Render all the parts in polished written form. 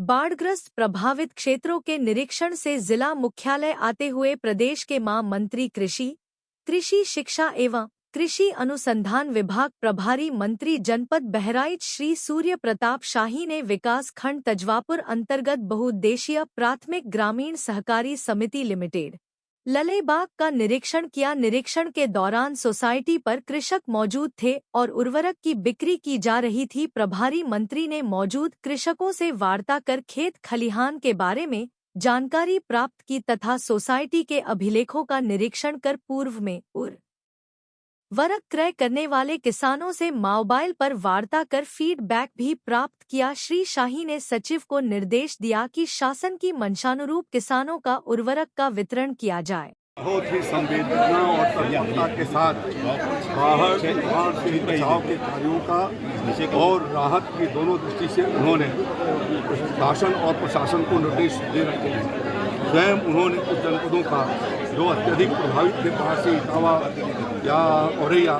बाढ़ग्रस्त प्रभावित क्षेत्रों के निरीक्षण से जिला मुख्यालय आते हुए प्रदेश के मंत्री कृषि शिक्षा एवं कृषि अनुसंधान विभाग प्रभारी मंत्री जनपद बहराइच श्री सूर्य प्रताप शाही ने विकास खंड तजवापुर अंतर्गत बहुउद्देशीय प्राथमिक ग्रामीण सहकारी समिति लिमिटेड ललेबाग का निरीक्षण किया। निरीक्षण के दौरान सोसाइटी पर कृषक मौजूद थे और उर्वरक की बिक्री की जा रही थी। प्रभारी मंत्री ने मौजूद कृषकों से वार्ता कर खेत खलिहान के बारे में जानकारी प्राप्त की तथा सोसाइटी के अभिलेखों का निरीक्षण कर पूर्व में उर्वरक क्रय करने वाले किसानों से मोबाइल पर वार्ता कर फीडबैक भी प्राप्त किया। श्री शाही ने सचिव को निर्देश दिया कि शासन की मंशानुरूप किसानों का उर्वरक का वितरण किया जाए। बहुत ही संवेदना और तत्परता के साथ बाढ़ से बचाव के कार्यों का और राहत की दोनों दृष्टि से उन्होंने शासन और प्रशासन को निर्देश दे रखे हैं। स्वयं उन्होंने कुछ जनपदों का जो अत्यधिक प्रभावित थे बाढ़ से इटावा या औरैया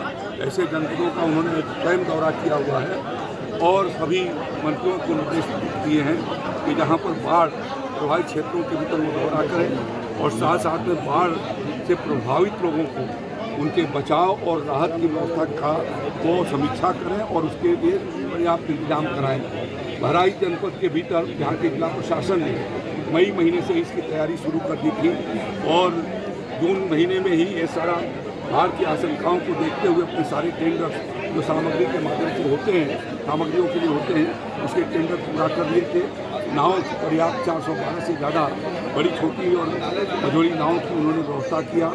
ऐसे जनपदों का उन्होंने स्वयं दौरा किया हुआ है और सभी मंत्रियों को निर्देश दिए हैं कि जहाँ पर बाढ़ प्रभावित क्षेत्रों के भीतर वो दौरा करें और साथ साथ में बाढ़ से प्रभावित लोगों को उनके बचाव और राहत की व्यवस्था का वो समीक्षा करें और उसके लिए पर्याप्त इंतजाम कराएं। बहराइच जनपद के भीतर यहाँ के जिला प्रशासन ने मई महीने से इसकी तैयारी शुरू कर दी थी और जून महीने में ही ये सारा बाढ़ की आशंकाओं को देखते हुए अपने सारे टेंडर जो सामग्री के माध्यम से होते हैं सामग्रियों के लिए होते हैं उसके टेंडर पूरा कर लिए थे। नावों की पर्याप्त 412 से ज़्यादा बड़ी छोटी और मझोली नावों की उन्होंने व्यवस्था किया।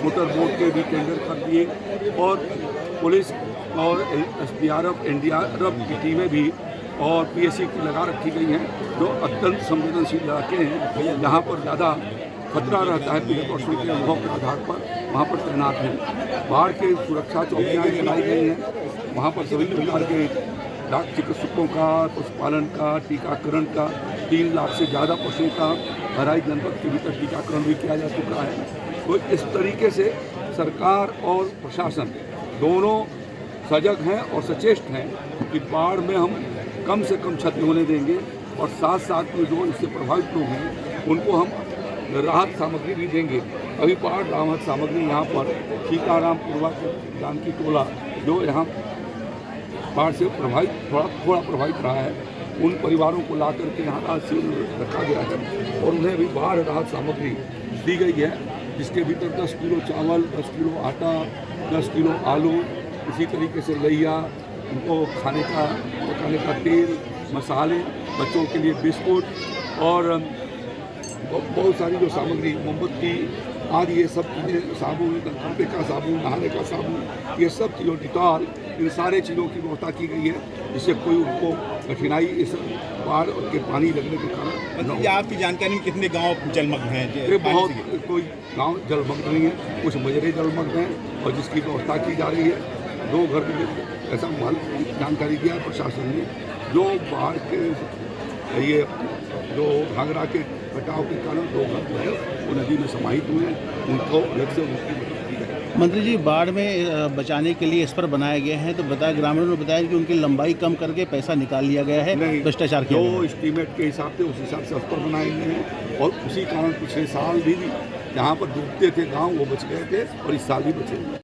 मोटर बोट के भी टेंडर कर दिए और पुलिस और SDRF NDRF की टीमें भी और PSC की लगा रखी गई हैं जो अत्यंत संवेदनशील इलाके हैं जहाँ पर ज़्यादा खतरा रहता है। पिछले वर्षों के अनुभव के आधार पर वहाँ पर तैनात हैं। बाढ़ के सुरक्षा चौकियाँ बनाई गई हैं। वहाँ पर सभी प्रकार के डाक चिकित्सकों का पशुपालन का टीकाकरण का 3 लाख से ज़्यादा पशुओं का बहराइच जनपद के भीतर टीकाकरण भी किया जा चुका है। तो इस तरीके से सरकार और प्रशासन दोनों सजग हैं और सचेष्ट हैं कि बाढ़ में हम कम से कम क्षति होने देंगे और साथ साथ में जो इससे प्रभावित लोग हैं उनको हम राहत सामग्री भी देंगे। अभी बाढ़ राहत सामग्री यहाँ पर सीताराम पूर्वा जानकी टोला जो यहाँ बाढ़ से प्रभावित थोड़ा प्रभावित रहा है उन परिवारों को ला करके यहाँ राहत शिविर रखा गया है और उन्हें भी बाढ़ राहत सामग्री दी गई है जिसके भीतर 10 किलो चावल 10 किलो आटा 10 किलो आलू इसी तरीके से लइया उनको खाने का पकाने का तेल मसाले बच्चों के लिए बिस्कुट और बहुत सारी जो सामग्री मोमबत्ती आदि ये सब चीज़ें साबुन कपड़े का साबुन नहाने का साबुन ये सब चीज़ों डिटॉल इन सारे चीज़ों की व्यवस्था की गई है जिससे कोई उनको कठिनाई इस बाढ़ के पानी लगने के कारण। आपकी जानकारी में कितने गांव जलमग्न हैं? ये बहुत कोई गांव जलमग्न नहीं है, कुछ मजरे जलमग्न हैं और जिसकी व्यवस्था की जा रही है। 2 घर में ऐसा जानकारी दिया है प्रशासन ने जो बाढ़ के ये जो घाघरा के कटाव के कारण 2 घर जो है वो नदी में समाहित हुए हैं उनको अलग से उसकी मदद की जाए। मंत्री जी बाढ़ में बचाने के लिए इस पर बनाए गए हैं तो बताया ग्रामीणों ने बताया कि उनकी लंबाई कम करके पैसा निकाल लिया गया है भ्रष्टाचार के जो एस्टीमेट के हिसाब से उस हिसाब से उस पर बनाए गए हैं और उसी कारण पिछले साल भी जहाँ पर डूबते थे गाँव वो बच गए थे और इस साल भी बचे हुए।